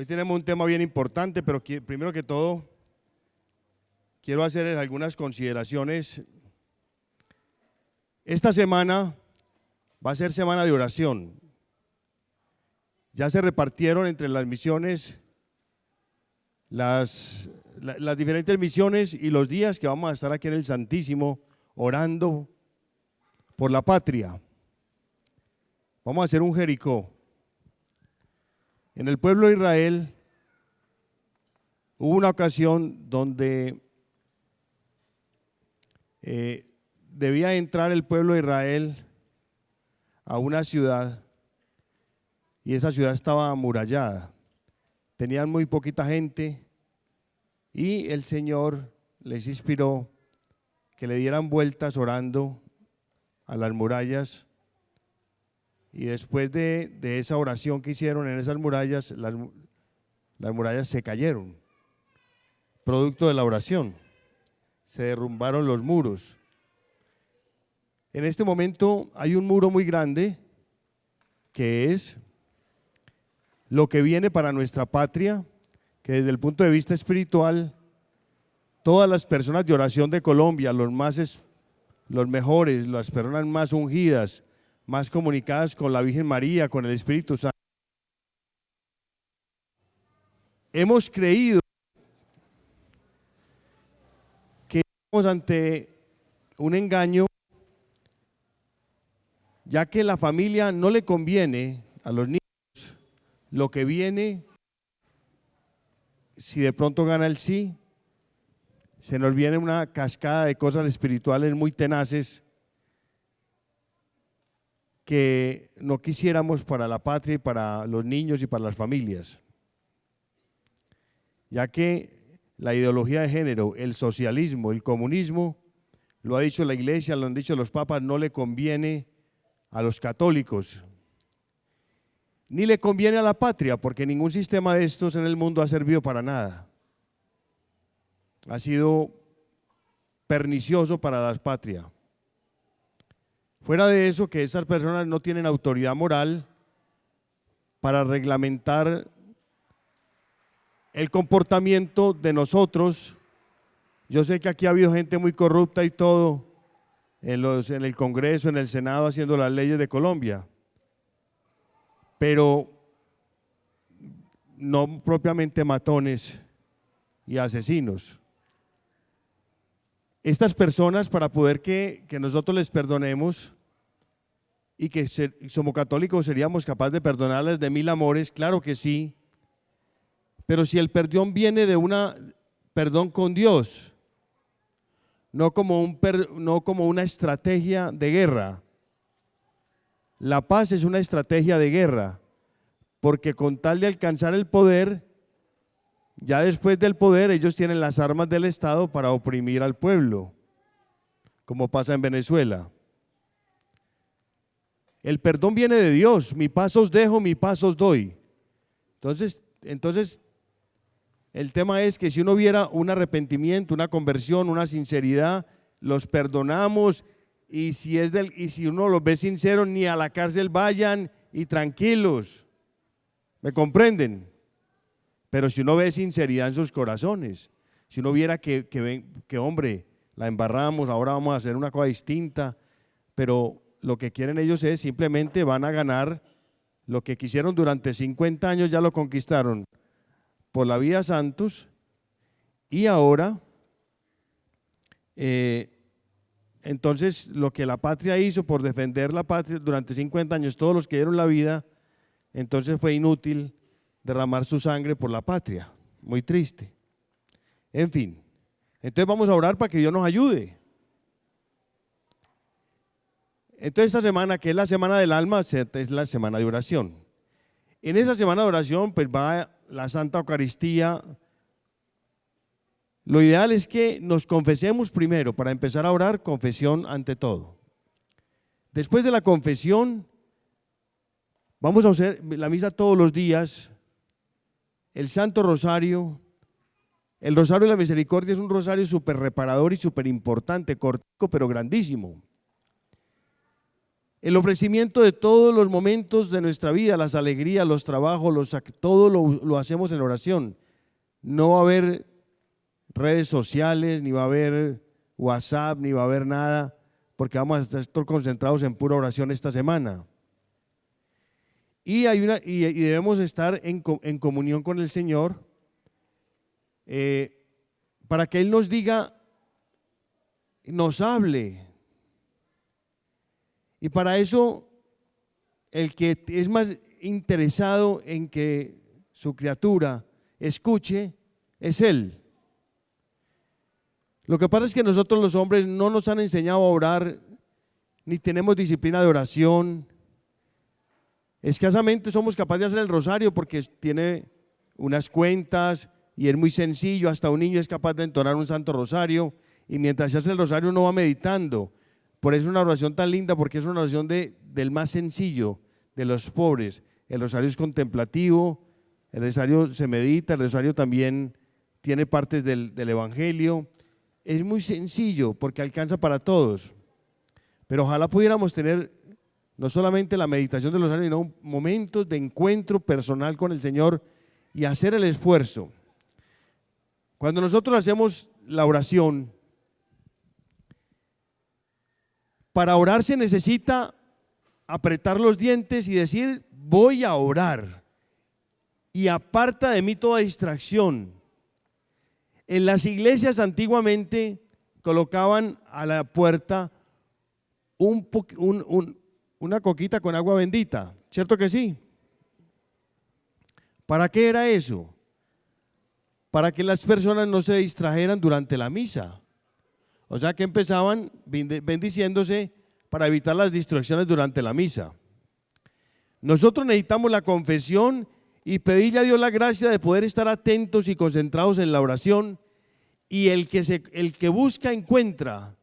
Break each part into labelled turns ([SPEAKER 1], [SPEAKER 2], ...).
[SPEAKER 1] Hoy tenemos un tema bien importante, pero primero que todo quiero hacer algunas consideraciones. Esta semana va a ser semana de oración. Ya se repartieron entre las misiones las diferentes misiones y los días que vamos a estar aquí en el Santísimo orando por la patria. Vamos a hacer un Jericó. En el pueblo de Israel hubo una ocasión donde debía entrar el pueblo de Israel a una ciudad y esa ciudad estaba amurallada. Tenían muy poquita gente y el Señor les inspiró que le dieran vueltas orando a las murallas. Y después de esa oración que hicieron en esas murallas, las murallas se cayeron, producto de la oración. Se derrumbaron los muros. En este momento hay un muro muy grande que es lo que viene para nuestra patria, que desde el punto de vista espiritual, todas las personas de oración de Colombia, los mejores, las personas más ungidas, más comunicadas con la Virgen María, con el Espíritu Santo. Hemos creído que estamos ante un engaño, ya que la familia no le conviene a los niños lo que viene. Si de pronto gana el sí, se nos viene una cascada de cosas espirituales muy tenaces que no quisiéramos para la patria y para los niños y para las familias, ya que la ideología de género, el socialismo, el comunismo, lo ha dicho la Iglesia, lo han dicho los papas, no le conviene a los católicos, ni le conviene a la patria, porque ningún sistema de estos en el mundo ha servido para nada. Ha sido pernicioso para la patria. Fuera de eso, que esas personas no tienen autoridad moral para reglamentar el comportamiento de nosotros. Yo sé que aquí ha habido gente muy corrupta y todo, en el Congreso, en el Senado, haciendo las leyes de Colombia, pero no propiamente matones y asesinos. Estas personas, para poder que nosotros les perdonemos y que somos católicos seríamos capaces de perdonarles de 1000 amores, claro que sí, pero si el perdón viene de una perdón con Dios, no como una estrategia de guerra. La paz es una estrategia de guerra, porque con tal de alcanzar el poder, ya después del poder ellos tienen las armas del Estado para oprimir al pueblo, como pasa en Venezuela. El perdón viene de Dios, mi paz os dejo, mi paz os doy. Entonces el tema es que si uno viera un arrepentimiento, una conversión, una sinceridad, los perdonamos y si uno los ve sinceros, ni a la cárcel vayan y tranquilos. ¿Me comprenden? Pero si uno ve sinceridad en sus corazones, si uno viera que hombre, la embarramos, ahora vamos a hacer una cosa distinta, pero lo que quieren ellos es simplemente van a ganar lo que quisieron durante 50 años, ya lo conquistaron por la vía Santos y ahora, entonces lo que la patria hizo por defender la patria durante 50 años, todos los que dieron la vida, entonces fue inútil derramar su sangre por la patria, muy triste. En fin, entonces vamos a orar para que Dios nos ayude. Entonces esta semana, que es la semana del alma, es la semana de oración. En esa semana de oración pues va la Santa Eucaristía. Lo ideal es que nos confesemos primero, para empezar a orar, confesión ante todo. Después de la confesión, vamos a hacer la misa todos los días, el Santo Rosario. El Rosario de la Misericordia es un rosario súper reparador y súper importante, cortico pero grandísimo. el ofrecimiento de todos los momentos de nuestra vida, las alegrías, los trabajos, todo lo hacemos en oración. No va a haber redes sociales, ni va a haber WhatsApp, ni va a haber nada, porque vamos a estar concentrados en pura oración esta semana. Y debemos estar en comunión con el Señor para que Él nos diga, nos hable. Y para eso, el que es más interesado en que su criatura escuche es Él. Lo que pasa es que nosotros los hombres no nos han enseñado a orar, ni tenemos disciplina de oración. Escasamente somos capaces de hacer el rosario porque tiene unas cuentas y es muy sencillo. Hasta un niño es capaz de entonar un santo rosario y mientras se hace el rosario uno va meditando. Por eso es una oración tan linda, porque es una oración del más sencillo, de los pobres. El rosario es contemplativo, el rosario se medita, el rosario también tiene partes del Evangelio. Es muy sencillo porque alcanza para todos. Pero ojalá pudiéramos tener no solamente la meditación del rosario, sino momentos de encuentro personal con el Señor y hacer el esfuerzo. Cuando nosotros hacemos la oración, para orar se necesita apretar los dientes y decir, voy a orar y aparta de mí toda distracción. En las iglesias antiguamente colocaban a la puerta una coquita con agua bendita, ¿cierto que sí? ¿Para qué era eso? Para que las personas no se distrajeran durante la misa. O sea que empezaban bendiciéndose para evitar las distracciones durante la misa. Nosotros necesitamos la confesión y pedirle a Dios la gracia de poder estar atentos y concentrados en la oración, y el que busca encuentra,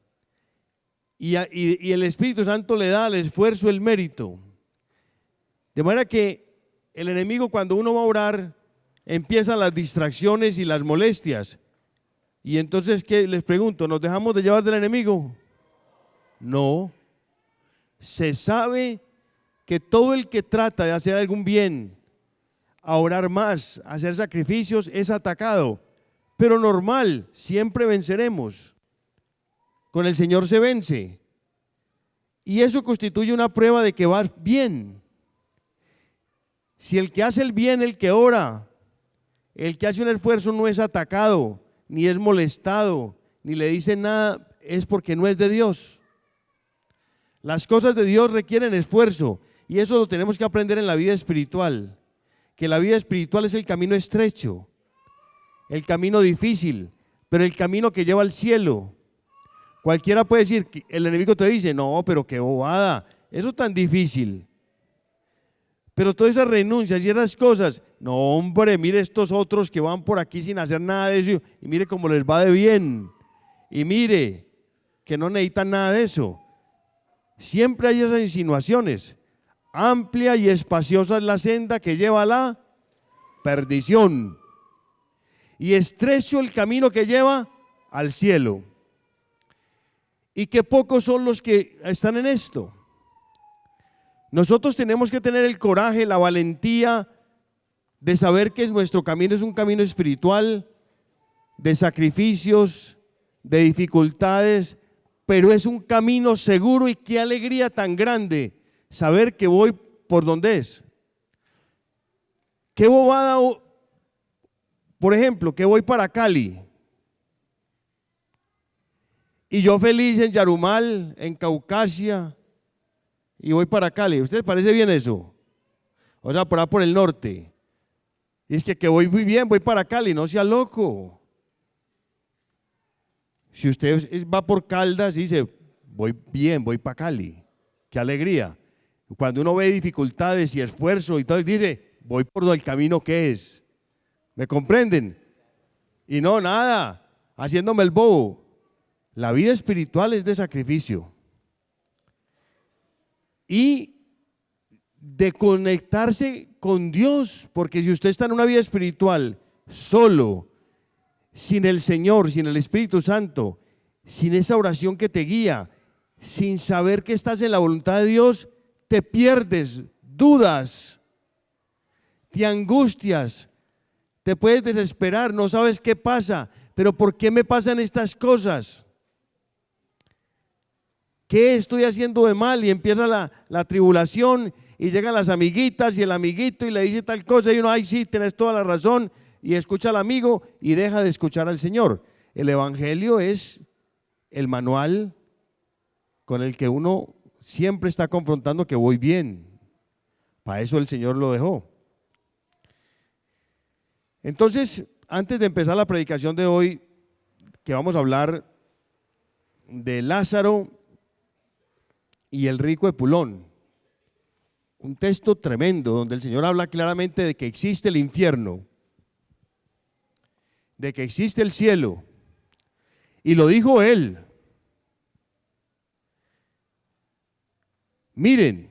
[SPEAKER 1] y el Espíritu Santo le da al esfuerzo el mérito. De manera que el enemigo, cuando uno va a orar, empiezan las distracciones y las molestias. Y entonces, ¿qué les pregunto? ¿Nos dejamos de llevar del enemigo? No. Se sabe que todo el que trata de hacer algún bien, a orar más, a hacer sacrificios, es atacado. Pero normal, siempre venceremos. Con el Señor se vence. Y eso constituye una prueba de que va bien. Si el que hace el bien, el que ora, el que hace un esfuerzo no es atacado, ni es molestado, ni le dicen nada, es porque no es de Dios. Las cosas de Dios requieren esfuerzo, y eso lo tenemos que aprender en la vida espiritual, que la vida espiritual es el camino estrecho, el camino difícil, pero el camino que lleva al cielo. Cualquiera puede decir, el enemigo te dice, no, pero qué bobada, eso tan difícil. Pero todas esas renuncias y esas cosas, no hombre, mire estos otros que van por aquí sin hacer nada de eso, y mire cómo les va de bien, y mire que no necesitan nada de eso. Siempre hay esas insinuaciones. Amplia y espaciosa es la senda que lleva a la perdición, y estrecho el camino que lleva al cielo. Y qué pocos son los que están en esto. Nosotros tenemos que tener el coraje, la valentía de saber que nuestro camino es un camino espiritual, de sacrificios, de dificultades, pero es un camino seguro, y qué alegría tan grande saber que voy por donde es. Qué bobada, por ejemplo, que voy para Cali. Y yo feliz en Yarumal, en Caucasia, y voy para Cali. ¿A usted le parece bien eso? O sea, por el norte. Y es que voy muy bien, voy para Cali, no sea loco. Si usted va por Caldas y dice, voy bien, voy para Cali, qué alegría. Cuando uno ve dificultades y esfuerzo y todo, dice, voy por el camino que es. ¿Me comprenden? Y no, nada, haciéndome el bobo. La vida espiritual es de sacrificio y de conectarse con Dios, porque si usted está en una vida espiritual solo, sin el Señor, sin el Espíritu Santo, sin esa oración que te guía, sin saber que estás en la voluntad de Dios, te pierdes, dudas, te angustias, te puedes desesperar, no sabes qué pasa, pero ¿por qué me pasan estas cosas? ¿Qué estoy haciendo de mal? Y empieza la tribulación y llegan las amiguitas y el amiguito y le dice tal cosa y uno, ay sí, tenés toda la razón, y escucha al amigo y deja de escuchar al Señor. El Evangelio es el manual con el que uno siempre está confrontando que voy bien. Para eso el Señor lo dejó. Entonces, antes de empezar la predicación de hoy, que vamos a hablar de Lázaro y el rico Epulón, un texto tremendo donde el Señor habla claramente de que existe el infierno, de que existe el cielo, y lo dijo Él. Miren,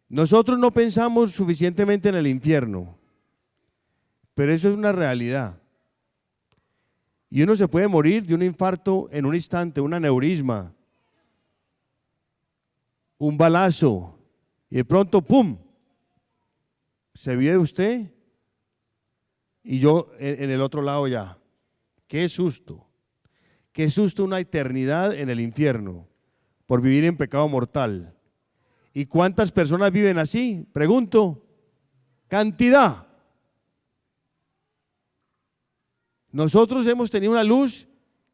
[SPEAKER 1] nosotros no pensamos suficientemente en el infierno, pero eso es una realidad. Y uno se puede morir de un infarto en un instante, un aneurisma, un balazo, y de pronto, ¡pum!, se vive usted y yo en el otro lado ya. ¡Qué susto! ¡Qué susto una eternidad en el infierno por vivir en pecado mortal! ¿Y cuántas personas viven así? Pregunto, cantidad. Nosotros hemos tenido una luz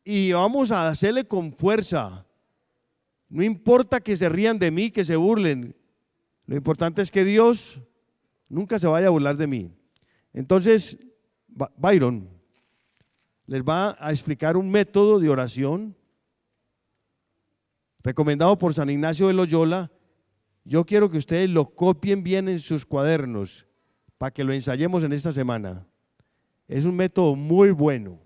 [SPEAKER 1] y vamos a hacerle con fuerza. No importa que se rían de mí, que se burlen. Lo importante es que Dios nunca se vaya a burlar de mí. Entonces, Byron les va a explicar un método de oración recomendado por San Ignacio de Loyola. Yo quiero que ustedes lo copien bien en sus cuadernos para que lo ensayemos en esta semana. Es un método muy bueno.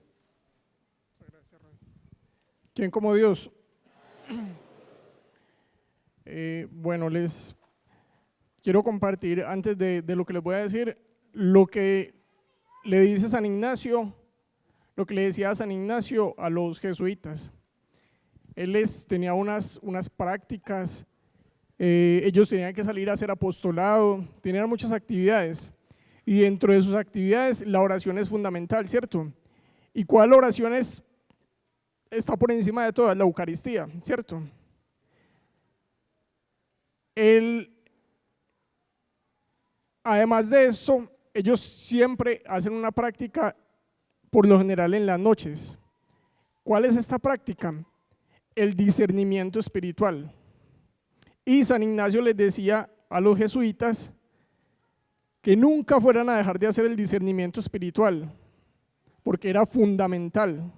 [SPEAKER 2] ¿Quién como Dios? Bueno, les quiero compartir antes de lo que les voy a decir, lo que le dice San Ignacio, lo que le decía San Ignacio a los jesuitas. Él tenía unas prácticas, ellos tenían que salir a hacer apostolado, tenían muchas actividades. Y dentro de sus actividades la oración es fundamental, ¿cierto? ¿Y cuál oración está por encima de todas? La Eucaristía, ¿cierto? Además de eso, ellos siempre hacen una práctica, por lo general en las noches. ¿Cuál es esta práctica? El discernimiento espiritual. Y San Ignacio les decía a los jesuitas que nunca fueran a dejar de hacer el discernimiento espiritual, porque era fundamental.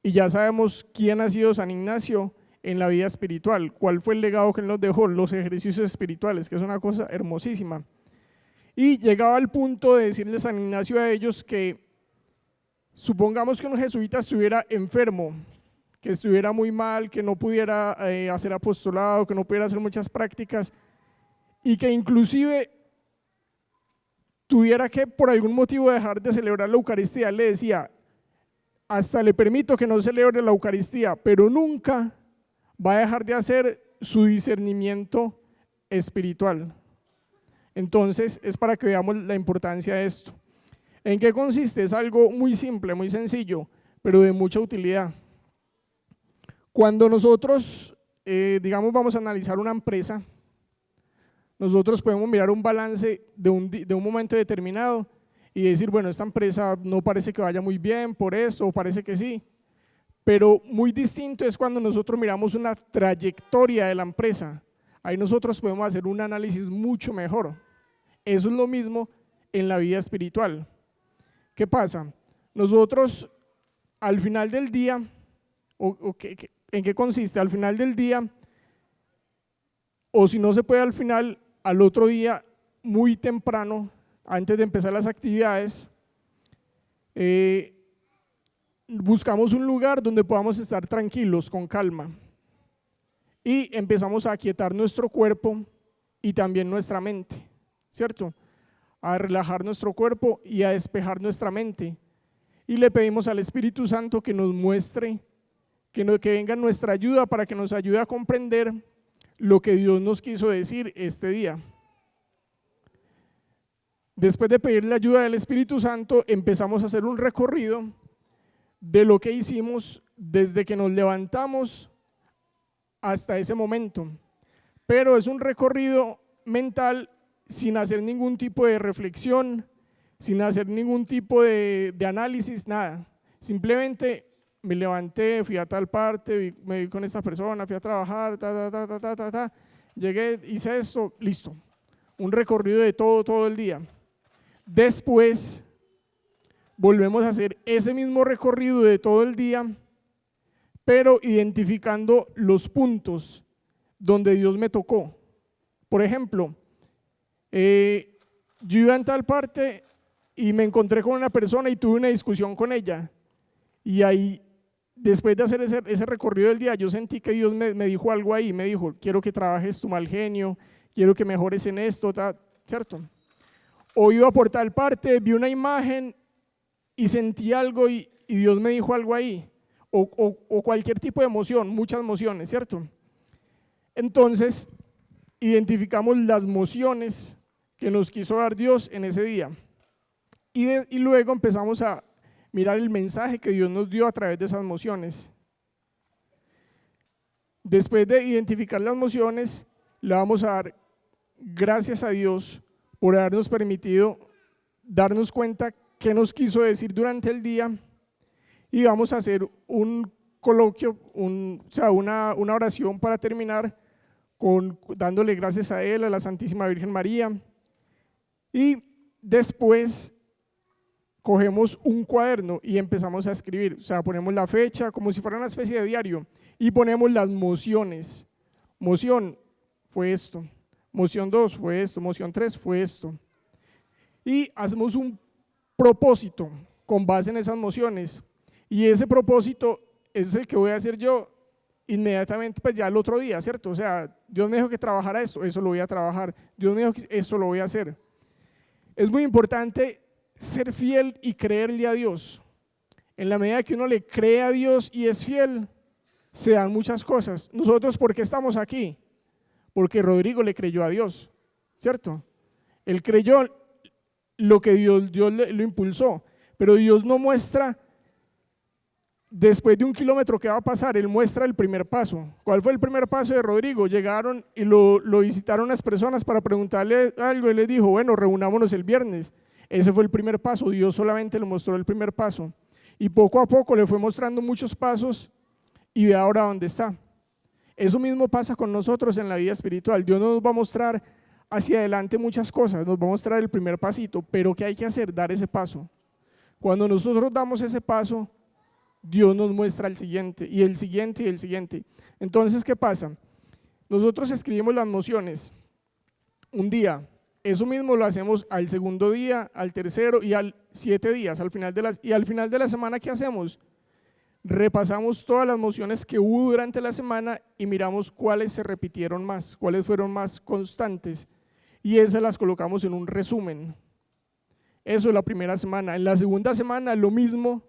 [SPEAKER 2] Y ya sabemos quién ha sido San Ignacio en la vida espiritual, cuál fue el legado que él nos dejó, los ejercicios espirituales, que es una cosa hermosísima. Y llegaba al punto de decirle San Ignacio a ellos que supongamos que un jesuita estuviera enfermo, que estuviera muy mal, que no pudiera hacer apostolado, que no pudiera hacer muchas prácticas y que inclusive tuviera que por algún motivo dejar de celebrar la Eucaristía. Él le decía, hasta le permito que no celebre la Eucaristía, pero nunca va a dejar de hacer su discernimiento espiritual. Entonces es para que veamos la importancia de esto. ¿En qué consiste? Es algo muy simple, muy sencillo, pero de mucha utilidad. Cuando nosotros, digamos, vamos a analizar una empresa, nosotros podemos mirar un balance de un momento determinado y decir, bueno, esta empresa no parece que vaya muy bien por esto, o parece que sí, pero muy distinto es cuando nosotros miramos una trayectoria de la empresa. Ahí nosotros podemos hacer un análisis mucho mejor. Eso es lo mismo en la vida espiritual. ¿Qué pasa? Nosotros al final del día, ¿en qué consiste? Al final del día, o si no se puede al final, al otro día, muy temprano, antes de empezar las actividades, buscamos un lugar donde podamos estar tranquilos, con calma, y empezamos a aquietar nuestro cuerpo y también nuestra mente, ¿cierto? A relajar nuestro cuerpo y a despejar nuestra mente, y le pedimos al Espíritu Santo que nos muestre, que venga en nuestra ayuda para que nos ayude a comprender lo que Dios nos quiso decir este día. Después de pedir la ayuda del Espíritu Santo, empezamos a hacer un recorrido de lo que hicimos desde que nos levantamos hasta ese momento. Pero es un recorrido mental sin hacer ningún tipo de reflexión, sin hacer ningún tipo de análisis, nada. Simplemente me levanté, fui a tal parte, me vi con esta persona, fui a trabajar, llegué, hice esto, listo. Un recorrido de todo el día. Después volvemos a hacer ese mismo recorrido de todo el día, pero identificando los puntos donde Dios me tocó. Por ejemplo, yo iba en tal parte y me encontré con una persona y tuve una discusión con ella. Y ahí, después de hacer ese recorrido del día, yo sentí que Dios me dijo algo ahí, me dijo, quiero que trabajes tu mal genio, quiero que mejores en esto, ¿cierto? O iba por tal parte, vi una imagen y sentí algo y Dios me dijo algo ahí. O cualquier tipo de emoción, muchas emociones, ¿cierto? Entonces, identificamos las emociones que nos quiso dar Dios en ese día. Y luego empezamos a mirar el mensaje que Dios nos dio a través de esas emociones. Después de identificar las emociones, le vamos a dar gracias a Dios por habernos permitido darnos cuenta qué nos quiso decir durante el día, y vamos a hacer un coloquio, una oración para terminar dándole gracias a Él, a la Santísima Virgen María, y después cogemos un cuaderno y empezamos a escribir, ponemos la fecha como si fuera una especie de diario y ponemos las mociones. Moción fue esto, moción 2 fue esto, moción 3 fue esto. Y hacemos un propósito con base en esas mociones. Y ese propósito es el que voy a hacer yo inmediatamente, pues ya el otro día, ¿cierto? O sea, Dios me dijo que trabajara esto, eso lo voy a trabajar. Dios me dijo que esto lo voy a hacer. Es muy importante ser fiel y creerle a Dios. En la medida que uno le cree a Dios y es fiel, se dan muchas cosas. Nosotros, ¿por qué estamos aquí? Porque Rodrigo le creyó a Dios, ¿cierto? Él creyó lo que Dios lo impulsó, pero Dios no muestra después de 1 kilómetro que va a pasar, Él muestra el primer paso. ¿Cuál fue el primer paso de Rodrigo? Llegaron y lo visitaron las personas para preguntarle algo, y les dijo, bueno, reunámonos el viernes. Ese fue el primer paso, Dios solamente le mostró el primer paso. Y poco a poco le fue mostrando muchos pasos y ve ahora dónde está. Eso mismo pasa con nosotros en la vida espiritual. Dios nos va a mostrar hacia adelante muchas cosas, nos va a mostrar el primer pasito, pero ¿qué hay que hacer? Dar ese paso. Cuando nosotros damos ese paso, Dios nos muestra el siguiente, y el siguiente, y el siguiente. Entonces, ¿qué pasa? Nosotros escribimos las mociones un día, eso mismo lo hacemos al segundo día, al tercero y al 7 días, al final de la semana, ¿qué hacemos? Repasamos todas las mociones que hubo durante la semana y miramos cuáles se repitieron más, cuáles fueron más constantes, y esas las colocamos en un resumen. Eso es la primera semana. En la segunda semana lo mismo,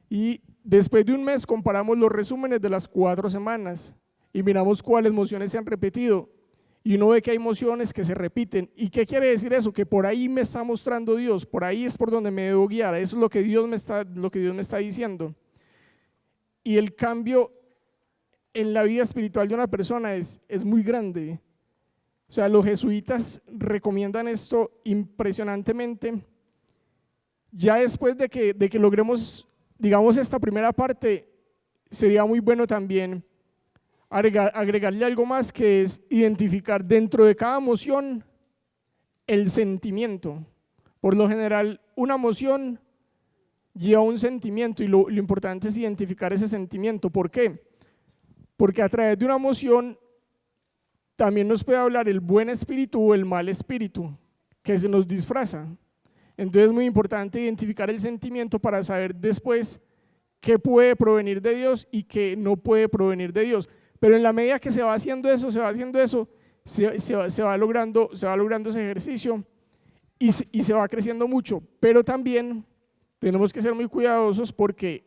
[SPEAKER 2] y después de un mes comparamos los resúmenes de las 4 semanas y miramos cuáles mociones se han repetido, y uno ve que hay mociones que se repiten. ¿Y qué quiere decir eso? Que por ahí me está mostrando Dios, por ahí es por donde me debo guiar, eso es lo que Dios me está diciendo. Y el cambio en la vida espiritual de una persona es muy grande. O sea, los jesuitas recomiendan esto impresionantemente. Ya después de que logremos, digamos, esta primera parte, sería muy bueno también agregarle algo más, que es identificar dentro de cada emoción el sentimiento. Por lo general, una emoción lleva un sentimiento, y lo importante es identificar ese sentimiento. ¿Por qué? Porque a través de una emoción también nos puede hablar el buen espíritu o el mal espíritu que se nos disfraza. Entonces es muy importante identificar el sentimiento para saber después qué puede provenir de Dios y qué no puede provenir de Dios. Pero en la medida que se va haciendo eso, se va logrando ese ejercicio y se va creciendo mucho. Pero también tenemos que ser muy cuidadosos porque,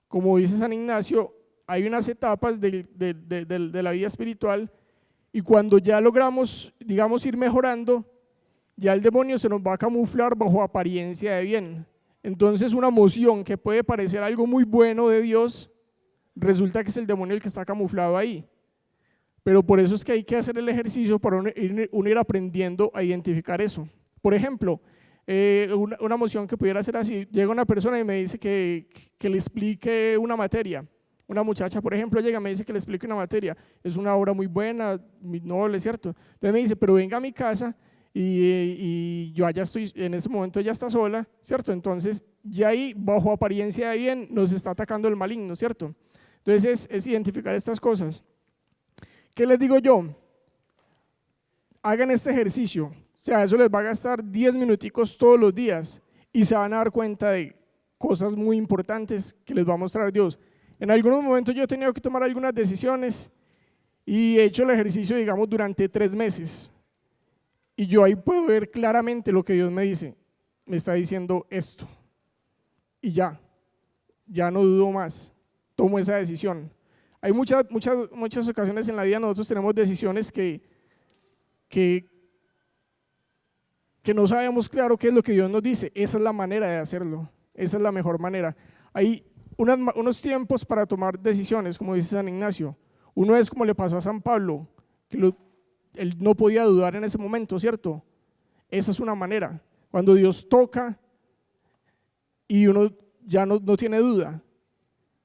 [SPEAKER 2] como dice San Ignacio, hay unas etapas de la vida espiritual Y cuando ya logramos, digamos, ir mejorando, ya el demonio se nos va a camuflar bajo apariencia de bien. Entonces una emoción que puede parecer algo muy bueno de Dios, resulta que es el demonio el que está camuflado ahí. Pero por eso es que hay que hacer el ejercicio para uno ir aprendiendo a identificar eso. Por ejemplo, una emoción que pudiera ser así, llega una persona y me dice que le explique una materia. Una muchacha, por ejemplo, llega y me dice que le explique una materia. Es una obra muy buena, muy noble, es cierto. Entonces me dice, pero venga a mi casa y yo allá estoy, en ese momento ella está sola, ¿cierto? Entonces ya ahí, bajo apariencia de bien, nos está atacando el maligno, ¿cierto? Entonces es identificar estas cosas. ¿Qué les digo yo? Hagan este ejercicio, o sea, eso les va a gastar 10 minuticos todos los días y se van a dar cuenta de cosas muy importantes que les va a mostrar Dios. En algunos momentos yo he tenido que tomar algunas decisiones y he hecho el ejercicio, digamos, durante 3 meses. Y yo ahí puedo ver claramente lo que Dios me dice. Me está diciendo esto. Y ya no dudo más. Tomo esa decisión. Hay muchas ocasiones en la vida nosotros tenemos decisiones que no sabemos claro qué es lo que Dios nos dice. Esa es la manera de hacerlo. Esa es la mejor manera. Hay unos tiempos para tomar decisiones, como dice San Ignacio. Uno es como le pasó a San Pablo, que él no podía dudar en ese momento, ¿cierto? Esa es una manera. Cuando Dios toca y uno ya no tiene duda.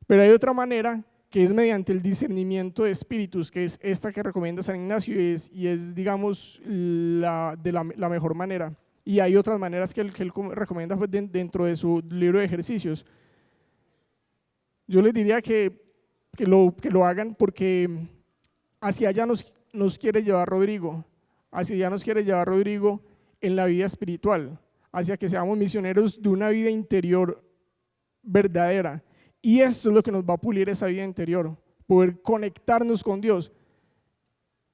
[SPEAKER 2] Pero hay otra manera que es mediante el discernimiento de espíritus, que es esta que recomienda San Ignacio y es digamos, la mejor manera. Y hay otras maneras que él recomienda pues, dentro de su libro de ejercicios. Yo les diría que lo hagan porque hacia allá nos quiere llevar Rodrigo, hacia allá nos quiere llevar Rodrigo en la vida espiritual, hacia que seamos misioneros de una vida interior verdadera. Y esto es lo que nos va a pulir esa vida interior, poder conectarnos con Dios.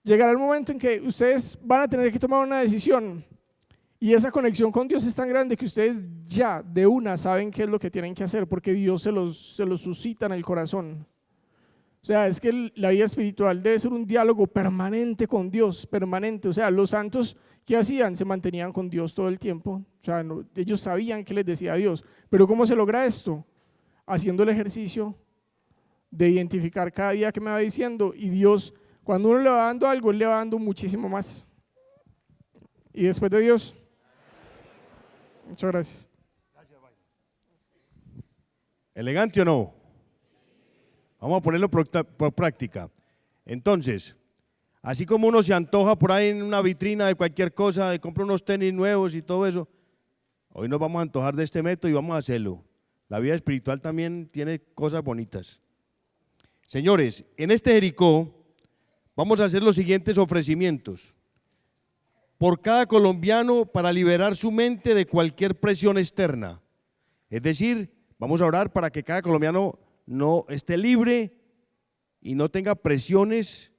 [SPEAKER 2] Llegará el momento en que ustedes van a tener que tomar una decisión y esa conexión con Dios es tan grande que ustedes ya de una saben qué es lo que tienen que hacer porque Dios se los suscita en el corazón. O sea, es que la vida espiritual debe ser un diálogo permanente con Dios, permanente. O sea, los santos, ¿qué hacían? Se mantenían con Dios todo el tiempo. O sea, ellos sabían qué les decía Dios. Pero ¿cómo se logra esto? Haciendo el ejercicio de identificar cada día que me va diciendo y Dios, cuando uno le va dando algo, Él le va dando muchísimo más. Y después de Dios, muchas gracias.
[SPEAKER 1] ¿Elegante o no? Vamos a ponerlo por práctica. Entonces, así como uno se antoja por ahí en una vitrina de cualquier cosa, de comprar unos tenis nuevos y todo eso, hoy nos vamos a antojar de este método y vamos a hacerlo. La vida espiritual también tiene cosas bonitas. Señores, en este Jericó vamos a hacer los siguientes ofrecimientos. Por cada colombiano para liberar su mente de cualquier presión externa. Es decir, vamos a orar para que cada colombiano no esté libre y no tenga presiones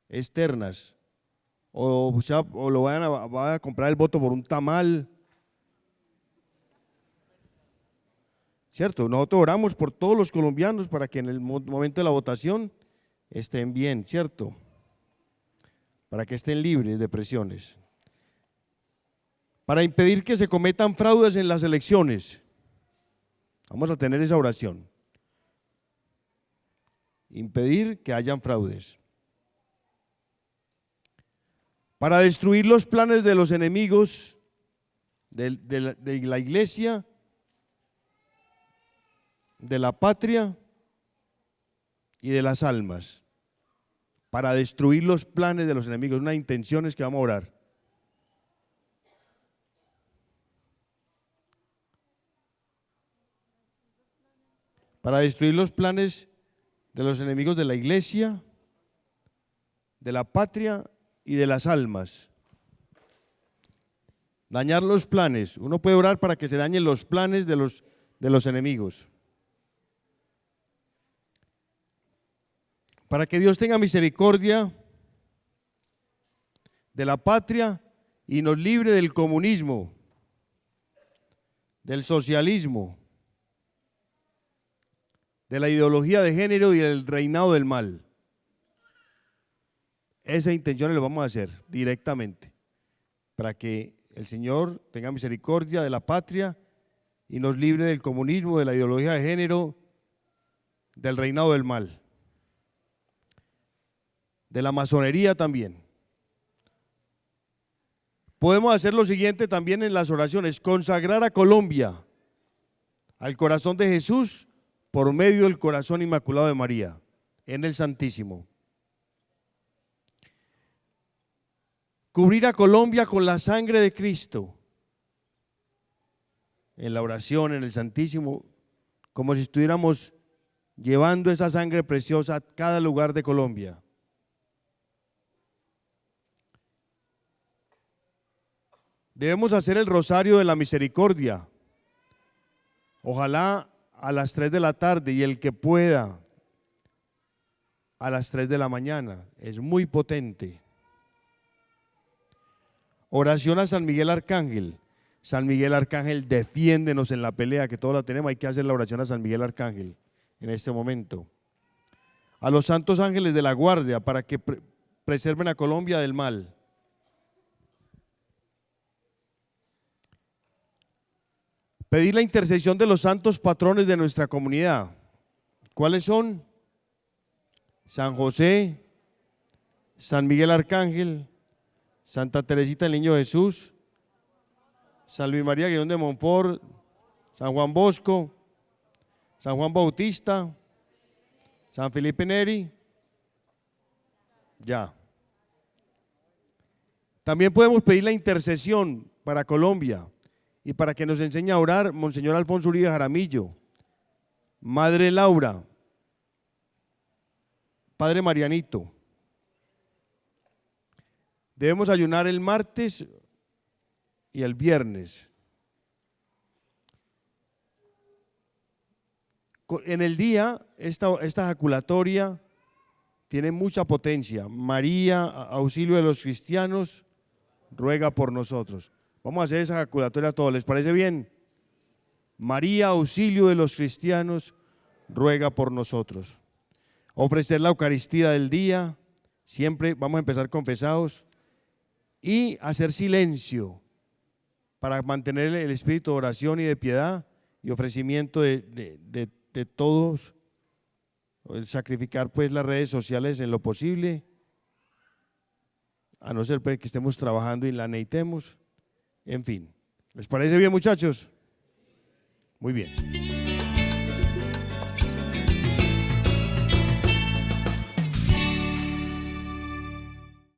[SPEAKER 1] externas. O lo vayan a comprar el voto por un tamal. ¿Cierto? Nosotros oramos por todos los colombianos para que en el momento de la votación estén bien, ¿cierto? Para que estén libres de presiones. Para impedir que se cometan fraudes en las elecciones. Vamos a tener esa oración. Impedir que hayan fraudes. Para destruir los planes de los enemigos de la iglesia, de la patria y de las almas, para destruir los planes de los enemigos, unas intenciones que vamos a orar. Para destruir los planes de los enemigos de la iglesia, de la patria y de las almas. Dañar los planes. Uno puede orar para que se dañen los planes de los enemigos. Para que Dios tenga misericordia de la patria y nos libre del comunismo, del socialismo, de la ideología de género y del reinado del mal. esas intenciones las vamos a hacer directamente, para que el Señor tenga misericordia de la patria y nos libre del comunismo, de la ideología de género, del reinado del mal, de la masonería también. Podemos hacer lo siguiente también en las oraciones: consagrar a Colombia al corazón de Jesús por medio del corazón inmaculado de María, en el Santísimo. Cubrir a Colombia con la sangre de Cristo, en la oración, en el Santísimo, como si estuviéramos llevando esa sangre preciosa a cada lugar de Colombia. Debemos hacer el rosario de la misericordia, ojalá a las 3 de la tarde, y el que pueda a las 3 de la mañana, es muy potente. Oración a San Miguel Arcángel. San Miguel Arcángel, defiéndenos en la pelea, que todos la tenemos. Hay que hacer la oración a San Miguel Arcángel en este momento. A los santos ángeles de la guardia, para que preserven a Colombia del mal. Pedir la intercesión de los santos patrones de nuestra comunidad. ¿Cuáles son? San José, San Miguel Arcángel, Santa Teresita el Niño Jesús, San Luis María Guión de Montfort, San Juan Bosco, San Juan Bautista, San Felipe Neri. Ya. También podemos pedir la intercesión para Colombia y para que nos enseñe a orar Monseñor Alfonso Uribe Jaramillo, Madre Laura, Padre Marianito. Debemos ayunar el martes y el viernes. En el día, esta ejaculatoria tiene mucha potencia. María, auxilio de los cristianos, ruega por nosotros. Vamos a hacer esa ejaculatoria a todos, ¿les parece bien? María, auxilio de los cristianos, ruega por nosotros. Ofrecer la Eucaristía del día, siempre vamos a empezar confesados, y hacer silencio para mantener el espíritu de oración y de piedad y ofrecimiento de todos, sacrificar pues las redes sociales en lo posible, a no ser pues que estemos trabajando y la necesitemos. En fin, ¿les parece bien, muchachos? Muy bien.